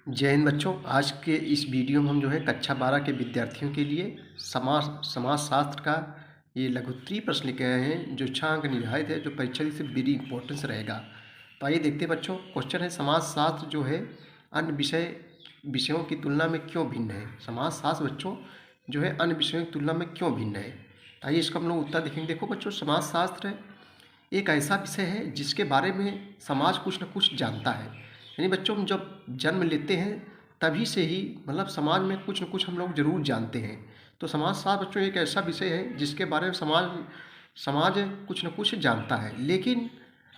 जय हिंद बच्चों। आज के इस वीडियो में हम जो है कक्षा 12 के विद्यार्थियों के लिए समाजशास्त्र का ये लघुत्तरीय प्रश्न लेके आए हैं जो 6 अंक निर्धारित है, जो परीक्षा से वेरी इंपॉर्टेंस रहेगा। तो आइए देखते हैं बच्चों। क्वेश्चन है, समाजशास्त्र जो है अन्य विषयों की तुलना में क्यों भिन्न है। समाजशास्त्र बच्चों जो है अन्य विषयों की तुलना में क्यों भिन्न है। तो आइए इसका हम लोग उत्तर देखेंगे। देखो बच्चों, समाजशास्त्र एक ऐसा विषय है जिसके बारे में समाज कुछ न कुछ जानता है। यानी बच्चों, हम जब जन्म लेते हैं तभी से ही मतलब समाज में कुछ न कुछ हम लोग जरूर जानते हैं। तो समाजशास्त्र बच्चों एक ऐसा विषय है जिसके बारे में समाज कुछ न कुछ जानता है। लेकिन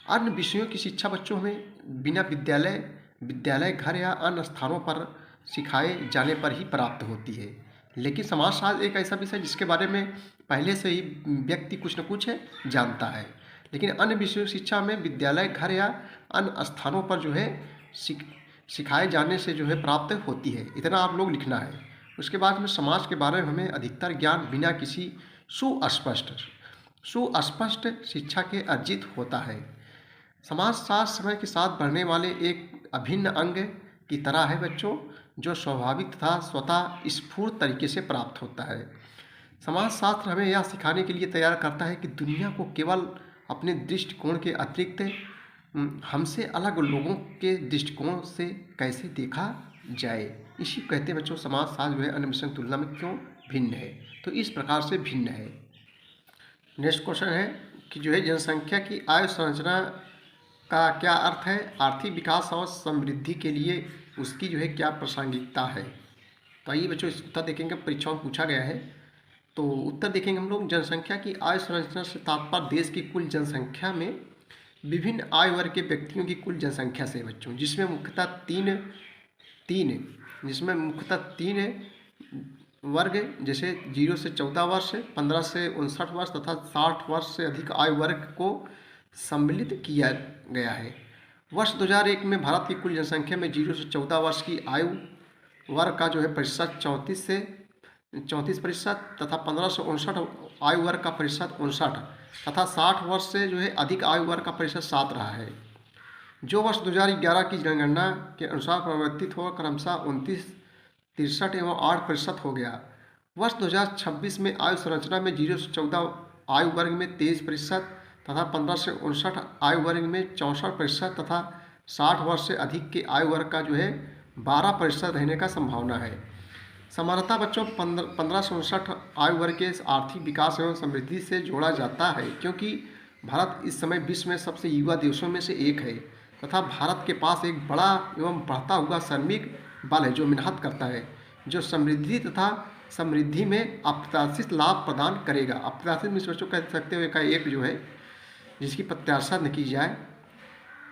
अन्य विषयों की शिक्षा बच्चों हमें बिना विद्यालय घर या अन्य स्थानों पर सिखाए जाने पर ही प्राप्त होती है। लेकिन समाजशास्त्र एक ऐसा विषय जिसके बारे में पहले से ही व्यक्ति कुछ न कुछ जानता है। लेकिन अन्य विषयों की शिक्षा में विद्यालय घर या अन्य स्थानों पर जो है सिखाए जाने से जो है प्राप्त होती है। इतना आप लोग लिखना है। उसके बाद में समाज के बारे में हमें अधिकतर ज्ञान बिना किसी सुस्पष्ट शिक्षा के अर्जित होता है। समाजशास्त्र समय के साथ बढ़ने वाले एक अभिन्न अंग की तरह है बच्चों, जो स्वाभाविक तथा स्वतः स्फूर्त तरीके से प्राप्त होता है। समाजशास्त्र हमें यह सिखाने के लिए तैयार करता है कि दुनिया को केवल अपने दृष्टिकोण के अतिरिक्त हमसे अलग लोगों के दृष्टिकोण से कैसे देखा जाए। इसी कहते हैं बच्चों समाजशास्त्र जो है अन्य विषयों की तुलना में क्यों भिन्न है। तो इस प्रकार से भिन्न है। नेक्स्ट क्वेश्चन है कि जो है जनसंख्या की आयु संरचना का क्या अर्थ है। आर्थिक विकास और समृद्धि के लिए उसकी जो है क्या प्रासंगिकता है। तो आइए बच्चों इस उत्तर देखेंगे। परीक्षाओं में पूछा गया है। तो उत्तर देखेंगे हम लोग। जनसंख्या की आयु संरचना से तात्पर्य देश की कुल जनसंख्या में विभिन्न आयु वर्ग के व्यक्तियों की कुल जनसंख्या से बच्चों, जिसमें मुख्यतः तीन वर्ग जैसे 0 से 14 वर्ष, 15 से 59 वर्ष तथा 60 वर्ष से अधिक आयु वर्ग को सम्मिलित किया गया है। वर्ष 2001 में भारत की कुल जनसंख्या में 0 से 14 वर्ष की आयु वर्ग का जो है प्रतिशत 34% तथा 15 से 59 आयु वर्ग का प्रतिशत 59 तथा 60 वर्ष से जो है अधिक आयु वर्ग का प्रतिशत 7 रहा है, जो वर्ष 2011 की जनगणना के अनुसार परिवर्तित होकर क्रमशः 29, 63 एवं 8% हो गया। वर्ष 2026 में आयु संरचना में 0 से 14 आयु वर्ग में 23% तथा 15 से 59 आयु वर्ग में 64% तथा 60 वर्ष से अधिक के आयु वर्ग का जो है 12% रहने का संभावना है। समानता बच्चों 15 से 59 आयु वर्ग के आर्थिक विकास एवं समृद्धि से जोड़ा जाता है, क्योंकि भारत इस समय विश्व में सबसे युवा देशों में से एक है तथा भारत के पास एक बड़ा एवं बढ़ता हुआ श्रमिक बल है जो मेहनत करता है, जो समृद्धि में अप्रत्याशित लाभ प्रदान करेगा। अप्रत्याशित में बच्चों कह सकते हो का एक जो है जिसकी प्रत्याशा न की जाए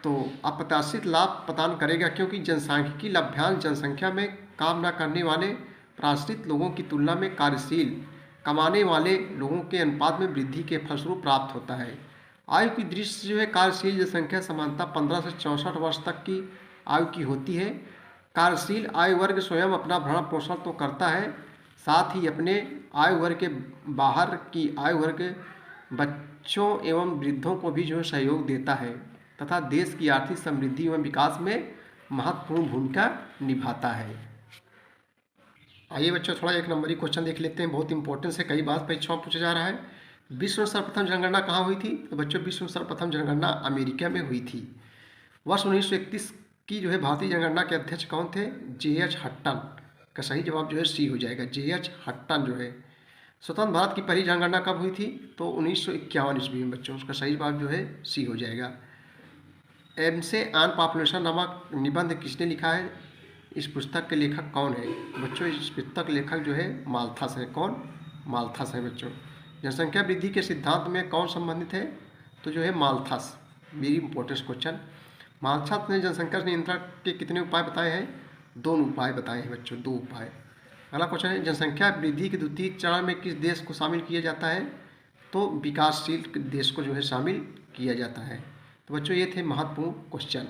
तो अप्रत्याशित लाभ प्रदान करेगा, क्योंकि जनसांख्यिकी लभ्यांश जनसंख्या में काम न करने वाले प्राश्रित लोगों की तुलना में कार्यशील कमाने वाले लोगों के अनुपात में वृद्धि के फलस्वरूप प्राप्त होता है। आयु की दृष्टि से जो है कार्यशील जनसंख्या समानता 15 से 64 वर्ष तक की आयु की होती है। कार्यशील आयु वर्ग स्वयं अपना भरण पोषण तो करता है, साथ ही अपने आयु वर्ग के बाहर की आयु वर्ग बच्चों एवं वृद्धों को भी जो है सहयोग देता है तथा देश की आर्थिक समृद्धि एवं विकास में महत्वपूर्ण भूमिका निभाता है। आइए बच्चों थोड़ा एक नंबरी क्वेश्चन देख लेते हैं। बहुत इंपॉर्टेंस है, कई बार परीक्षाओं में पूछा जा रहा है। विश्व में सर्वप्रथम जनगणना कहाँ हुई थी। तो बच्चों विश्व में सर्वप्रथम जनगणना अमेरिका में हुई थी। वर्ष 1931 की जो है भारतीय जनगणना के अध्यक्ष कौन थे। JH हट्टन का सही जवाब जो है सी हो जाएगा। JH हट्टन जो है। स्वतंत्र भारत की पहली जनगणना कब हुई थी। तो 1951 ईस्वी में बच्चों, उसका सही जवाब जो है सी हो जाएगा। एमसे ऑन पॉपुलेशन नामक निबंध किसने लिखा है। इस पुस्तक के लेखक कौन है। बच्चों इस पुस्तक लेखक जो है माल्थस है। कौन। माल्थस है बच्चों। जनसंख्या वृद्धि के सिद्धांत में कौन संबंधित है। तो जो है Malthus. Very important question. Malthus ने जनसंख्या नियंत्रण के कितने उपाय बताए हैं। 2 उपाय बताए हैं बच्चों, 2 उपाय। अगला क्वेश्चन है, जनसंख्या वृद्धि के द्वितीय चरण में किस देश को शामिल किया जाता है। तो विकासशील देश को जो है शामिल किया जाता है। तो बच्चों ये थे महत्वपूर्ण क्वेश्चन।